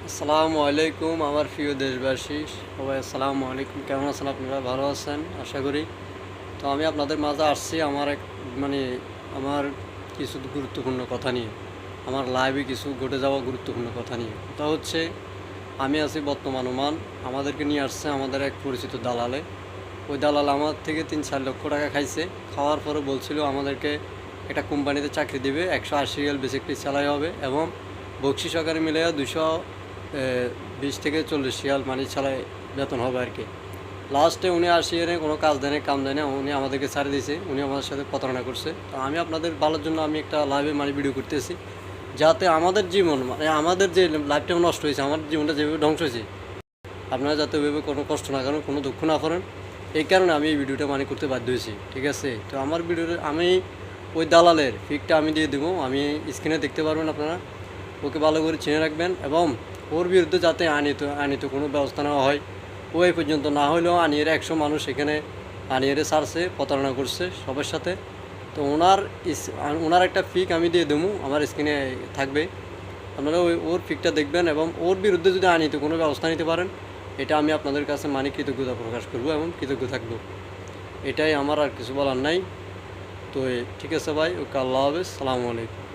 আসসালামু আলাইকুম আমার প্রিয় দেশবাসী, সবাই আসসালামু আলাইকুম। কেমন আছেন আপনারা? ভালো আছেন আশা করি। তো আমি আপনাদের মাঝে আসছি আমার মানে আমার কিছু গুরুত্বপূর্ণ কথা নিয়ে, আমার লাইভে কিছু ঘটে যাওয়া গুরুত্বপূর্ণ কথা নিয়ে। কথা হচ্ছে, আমি আছি বর্তমান ওমান। আমাদেরকে নিয়ে আসছে আমাদের এক পরিচিত দালালে। ওই দালাল আমার থেকে 3-4 লক্ষ টাকা খাইছে। খাওয়ার পরে বলছিল আমাদেরকে একটা কোম্পানিতে চাকরি দিবে, 180 রিয়াল বেসিকলি চালাই হবে এবং বকশি সহকারে মিলে 220 থেকে 40 রিয়াল মানে ছাড়াই বেতন হবে আর কি। লাস্টে উনি আসিয়ে কোনো কাজ দেয় না, কাম দেয় না, উনি আমাদেরকে ছাড়ে দিয়েছে। উনি আমাদের সাথে প্রতারণা করছে। তো আমি আপনাদের ভালোর জন্য আমি একটা লাইভে মানে ভিডিও করতেছি, যাতে আমাদের জীবন মানে আমাদের যে লাইফটা নষ্ট হয়েছে, আমার জীবনটা যেভাবে ধ্বংস হয়েছে, আপনারা যাতে ওইভাবে কোনো কষ্ট না করেন, কোনো দুঃখ না করেন, এই কারণে আমি এই ভিডিওটা মানে করতে বাধ্য হয়েছি। ঠিক আছে? তো আমার ভিডিওতে আমি ওই দালালের পিকটা আমি দিয়ে দেবো, আমি স্ক্রিনে দেখতে পারবেন আপনারা। ওকে ভালো করে চিনে রাখবেন এবং ওর বিরুদ্ধে যাতে আনিত কোনো ব্যবস্থা নেওয়া হয়। ও এই পর্যন্ত না হলেও আনিয়ের 100 মানুষ এখানে আনিয়েরে ছাড়ছে, প্রতারণা করছে সবার সাথে। তো ওনার একটা পিক আমি দিয়ে দেবো, আমার স্ক্রিনে থাকবে। আপনারা ওর পিকটা দেখবেন এবং ওর বিরুদ্ধে যদি আনিত কোনো ব্যবস্থা নিতে পারেন, এটা আমি আপনাদের কাছে মানে কৃতজ্ঞতা প্রকাশ করব এবং কৃতজ্ঞ থাকবো। এটাই আমার, আর কিছু বলার নাই। তো ঠিক আছে ভাই, ওকে, আল্লাহ হাফেজ, সালামু আলাইকুম।